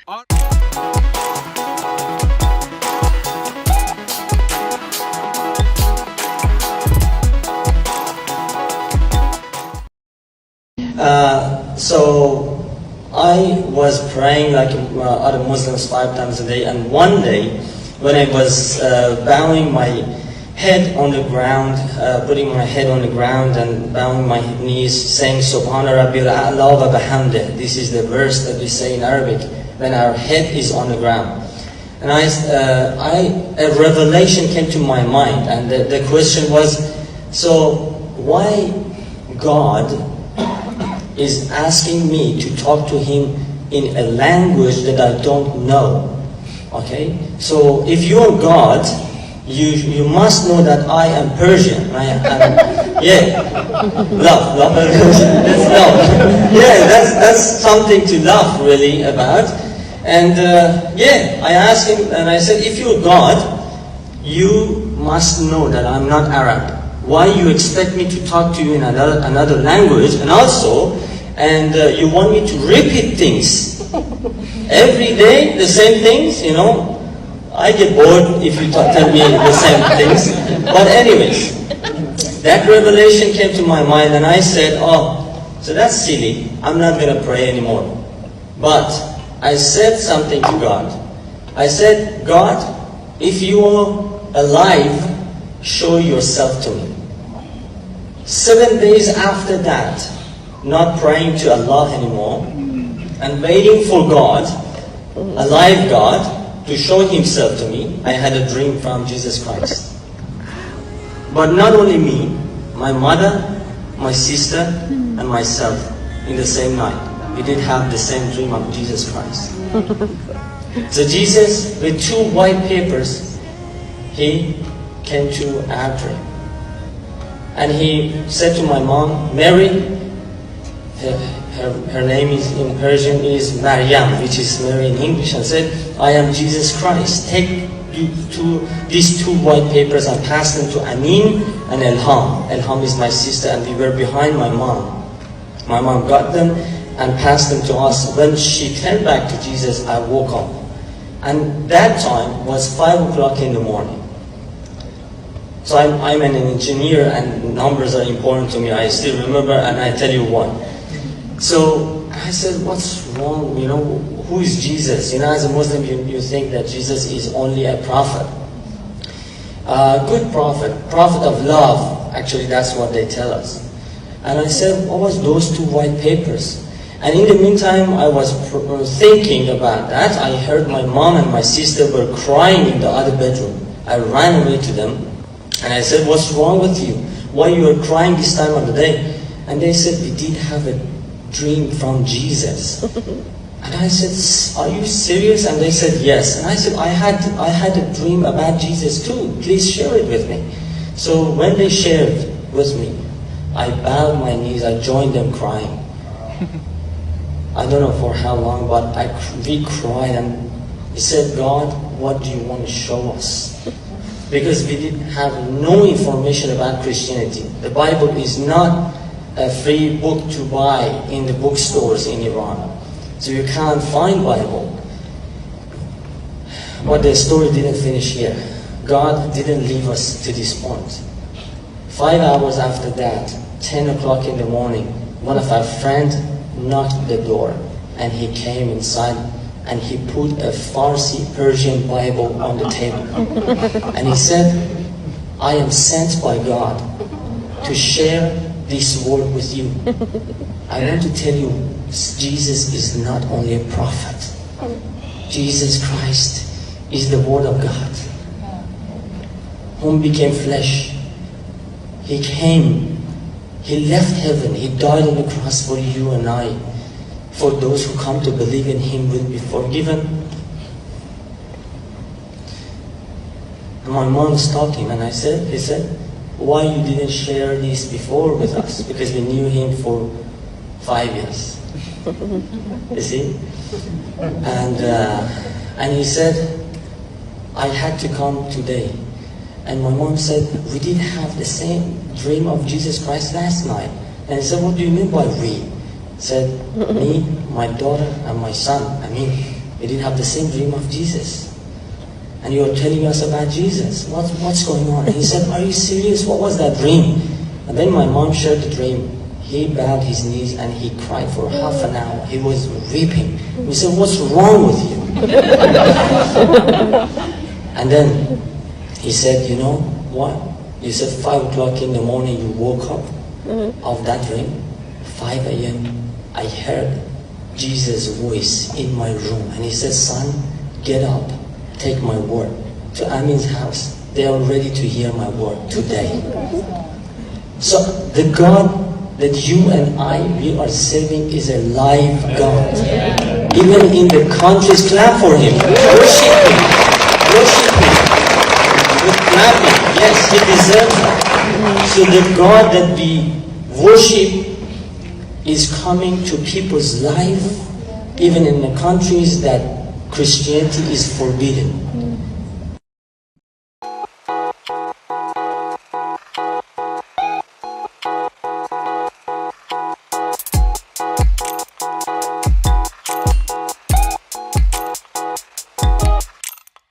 So I was praying like other Muslims 5 times a day, and one day when I was bowing my head on the ground, putting my head on the ground and bowing my knees, saying Subhana Rabbil A'la wa bihamdih. This is the verse that we say in Arabic when our head is on the ground. And a revelation came to my mind, and the question was, so why God is asking me to talk to Him in a language that I don't know? Okay, so if you are God, you must know that I am Persian. Love. Yeah, that's something to laugh really about. And I asked him, and I said, if you're God, you must know that I'm not Arab. Why you expect me to talk to you in another language, and also, you want me to repeat things every day, the same things, you know? I get bored if you tell me the same things. But anyways, that revelation came to my mind, and I said, so that's silly. I'm not going to pray anymore. But I said something to God. I said, God, if you are alive, show yourself to me. 7 days after that, not praying to Allah anymore, and waiting for God, a live God, to show Himself to me, I had a dream from Jesus Christ. But not only me, my mother, my sister, and myself in the same night. We did have the same dream of Jesus Christ. So Jesus, with 2 white papers, He came to our dream. And He said to my mom, Mary, her name is in Persian is Maryam, which is Mary in English, and said, I am Jesus Christ. Take these 2 white papers and pass them to Amin and Elham. Elham is my sister, and we were behind my mom. My mom got them and passed them to us. When she turned back to Jesus, I woke up. And that time was 5 o'clock in the morning. So I'm an engineer, and numbers are important to me. I still remember, and I tell you why. So I said, what's wrong? You know, who is Jesus? You know, as a Muslim, you think that Jesus is only a prophet. Good prophet of love. Actually, that's what they tell us. And I said, what was those 2 white papers? And in the meantime, I was thinking about that. I heard my mom and my sister were crying in the other bedroom. I ran away to them, and I said, what's wrong with you? Why you are crying this time of the day? And they said, we did have a dream from Jesus. And I said, are you serious? And they said, yes. And I said, I had a dream about Jesus too. Please share it with me. So when they shared with me, I bowed my knees, I joined them crying. I don't know for how long, but we cried, and we said, God, what do you want to show us? Because we didn't have no information about Christianity. The Bible is not a free book to buy in the bookstores in Iran. So you can't find Bible. But the story didn't finish here. God didn't leave us to this point. 5 hours after that, 10 o'clock in the morning, one of our friends knocked the door, and he came inside, and he put a Farsi Persian Bible on the table. And he said, I am sent by God to share this word with you. I want to tell you, Jesus is not only a prophet. Jesus Christ is the Word of God, whom became flesh. He came, He left heaven, He died on the cross for you and I. For those who come to believe in Him will be forgiven. And my mom stopped him, and he said, why you didn't share this before with us? Because we knew him for 5 years. You see? And he said, I had to come today. And my mom said, we did have the same dream of Jesus Christ last night. And he said, what do you mean by we? He said, me, my daughter, and my son, Amir. We didn't have the same dream of Jesus. And you are telling us about Jesus. What's going on? And he said, are you serious? What was that dream? And then my mom shared the dream. He bowed his knees and he cried for half an hour. He was weeping. We said, what's wrong with you? And then he said, you know what? You said 5 o'clock in the morning you woke up of that dream. 5 a.m. I heard Jesus' voice in my room. And he said, son, get up. Take my word to Amin's house. They are ready to hear my word today. So the God that you and we are serving is a live God. Even in the countries, clap for him. Worship him. Worship him. With clapping. Yes, he deserves it. So the God that we worship is coming to people's life, even in the countries that Christianity is forbidden.